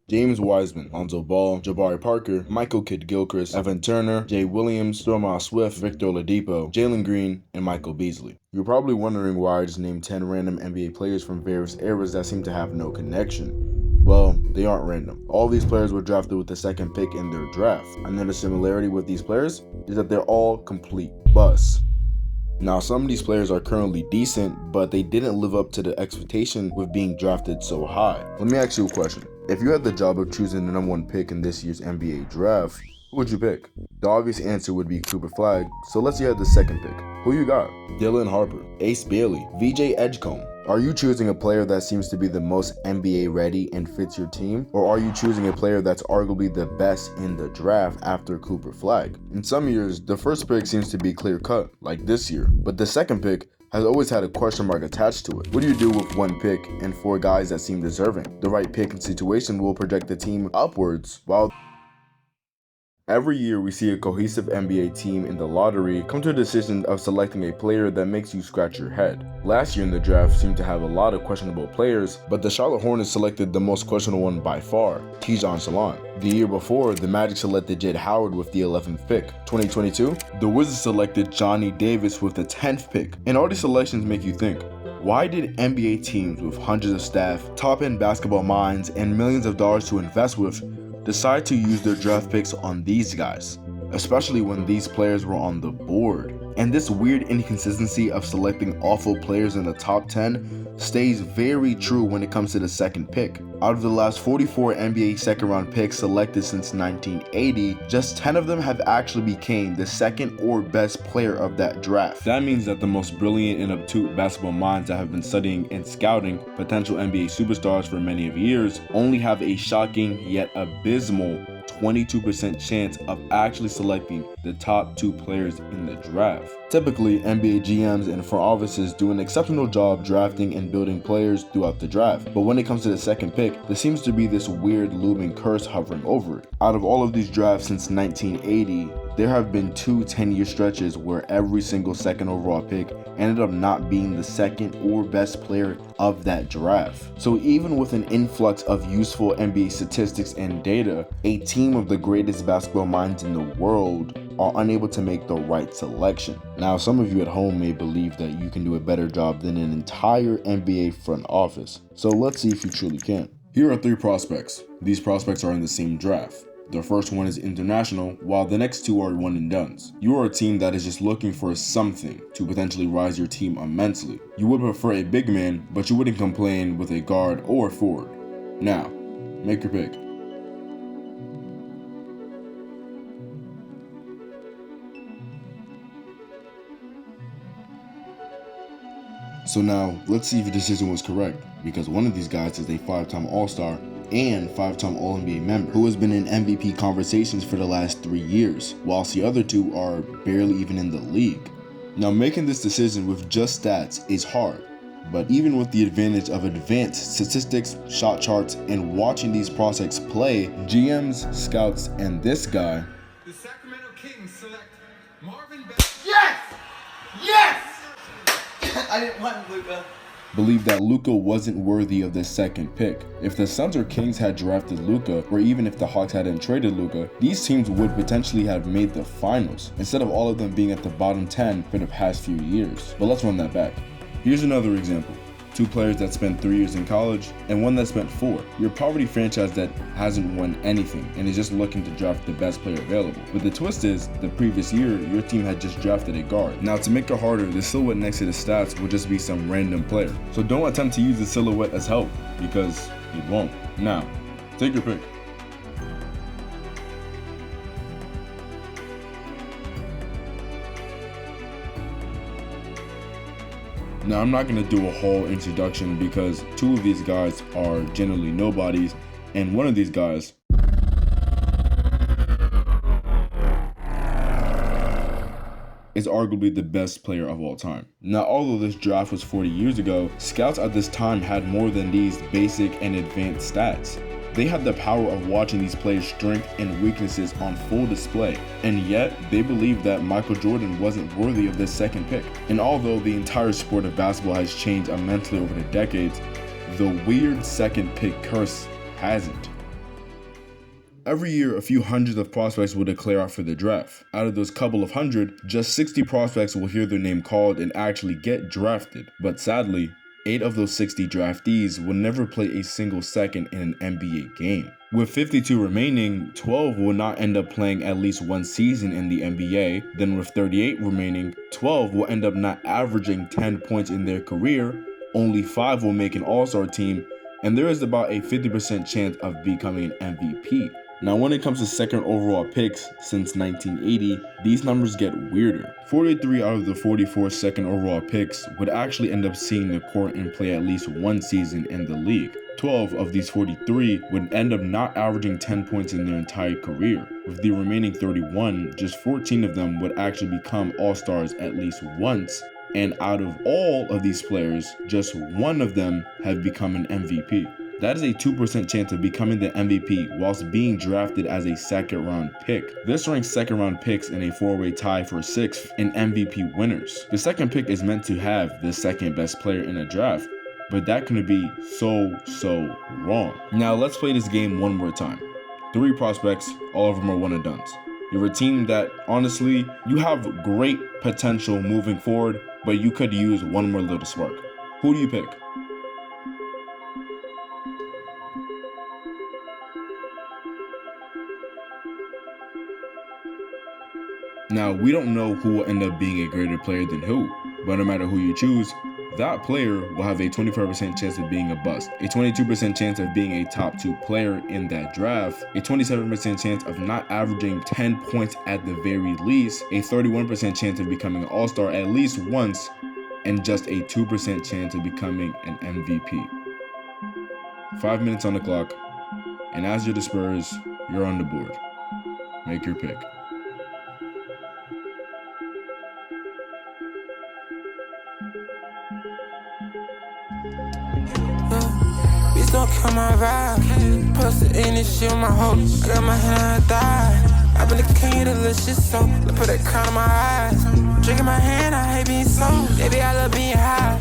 James Wiseman, Lonzo Ball, Jabari Parker, Michael Kidd-Gilchrist, Evan Turner, Jay Williams, Stormont Swift, Victor Oladipo, Jalen Green, and Michael Beasley. You're probably wondering why I just named 10 random NBA players from various eras that seem to have no connection. Well, they aren't random. All these players were drafted with the second pick in their draft. Another similarity with these players is that they're all complete busts. Now, some of these players are currently decent, but they didn't live up to the expectation with being drafted so high. Let me ask you a question. If you had the job of choosing the #1 pick in this year's NBA draft, who would you pick? The obvious answer would be Cooper Flag, so let's say you had the second pick. Who you got? Dylan Harper, Ace Bailey, VJ Edgecombe. Are you choosing a player that seems to be the most NBA ready and fits your team? Or are you choosing a player that's arguably the best in the draft after Cooper Flag? In some years, the first pick seems to be clear cut, like this year, but the second pick has always had a question mark attached to it. What do you do with one pick and 4 guys that seem deserving? The right pick and situation will project the team upwards, while every year we see a cohesive NBA team in the lottery come to a decision of selecting a player that makes you scratch your head. Last year in the draft seemed to have a lot of questionable players, but the Charlotte Hornets selected the most questionable one by far, Tijon Salon. The year before, the Magic selected Jed Howard with the 11th pick. 2022, the Wizards selected Johnny Davis with the 10th pick. And all these selections make you think, why did NBA teams with hundreds of staff, top-end basketball minds, and millions of dollars to invest with decide to use their draft picks on these guys, especially when these players were on the board? And this weird inconsistency of selecting awful players in the top 10 stays very true when it comes to the second pick. Out of the last 44 NBA second round picks selected since 1980, just 10 of them have actually became the second or best player of that draft. That means that the most brilliant and obtuse basketball minds that have been studying and scouting potential NBA superstars for many of years only have a shocking yet abysmal 22% chance of actually selecting the top 2 players in the draft. Typically, NBA GMs and front offices do an exceptional job drafting and building players throughout the draft, but when it comes to the second pick, there seems to be this weird looming curse hovering over it. Out of all of these drafts since 1980, there have been 2 10-year stretches where every single second overall pick ended up not being the second or best player of that draft. So even with an influx of useful NBA statistics and data, a team of the greatest basketball minds in the world are unable to make the right selection. Now, some of you at home may believe that you can do a better job than an entire NBA front office. So let's see if you truly can. Here are 3 prospects. These prospects are in the same draft. The first one is international, while the next 2 are one and dones. You are a team that is just looking for something to potentially rise your team immensely. You would prefer a big man, but you wouldn't complain with a guard or forward. Now, make your pick. So now, let's see if your decision was correct, because one of these guys is a 5-time All-Star and 5-time All-NBA member who has been in MVP conversations for the last 3 years, whilst the other 2 are barely even in the league. Now, making this decision with just stats is hard, but even with the advantage of advanced statistics, shot charts, and watching these prospects play, GMs, scouts, and this guy, the Sacramento Kings select Marvin. Yes! Yes! I didn't want Luka. believed that Luka wasn't worthy of the second pick. If the Suns or Kings had drafted Luka, or even if the Hawks hadn't traded Luka, these teams would potentially have made the finals, instead of all of them being at the bottom 10 for the past few years. But let's run that back. Here's another example. 2 players that spent 3 years in college, and 1 that spent 4. Your poverty franchise that hasn't won anything and is just looking to draft the best player available. But the twist is, the previous year, your team had just drafted a guard. Now, to make it harder, the silhouette next to the stats will just be some random player. So don't attempt to use the silhouette as help, because it won't. Now, take your pick. Now, I'm not going to do a whole introduction because 2 of these guys are generally nobodies, and one of these guys is arguably the best player of all time. Now, although this draft was 40 years ago, scouts at this time had more than these basic and advanced stats. They had the power of watching these players' strengths and weaknesses on full display, and yet they believed that Michael Jordan wasn't worthy of this second pick. And although the entire sport of basketball has changed immensely over the decades, the weird second pick curse hasn't. Every year, a few hundreds of prospects will declare out for the draft. Out of those couple of hundred, just 60 prospects will hear their name called and actually get drafted. But sadly, 8 of those 60 draftees will never play a single second in an NBA game. With 52 remaining, 12 will not end up playing at least one season in the NBA. Then with 38 remaining, 12 will end up not averaging 10 points in their career. Only 5 will make an all-star team, and there is about a 50% chance of becoming an MVP. Now when it comes to second overall picks since 1980, these numbers get weirder. 43 out of the 44 second overall picks would actually end up seeing the court and play at least one season in the league. 12 of these 43 would end up not averaging 10 points in their entire career. With the remaining 31, just 14 of them would actually become all-stars at least once. And out of all of these players, just one of them have become an MVP. That is a 2% chance of becoming the MVP whilst being drafted as a second round pick. This ranks second round picks in a 4-way tie for 6th in MVP winners. The second pick is meant to have the second best player in a draft, but that can be so wrong. Now let's play this game one more time. 3 prospects, all of them are one and dones. You're a team that, honestly, you have great potential moving forward, but you could use one more little spark. Who do you pick? Now, we don't know who will end up being a greater player than who, but no matter who you choose, that player will have a 25% chance of being a bust, a 22% chance of being a top 2 player in that draft, a 27% chance of not averaging 10 points at the very least, a 31% chance of becoming an all-star at least once, and just a 2% chance of becoming an MVP. 5 minutes on the clock, and as you're the Spurs, you're on the board. Make your pick. Bitch, don't kill my vibe. Posted in this shit with my hoe. I got my hand on her thigh. I been the king of the little shit, so let's put that crown on my eyes. Drinking my hand, I hate being sold. Baby, I love being high.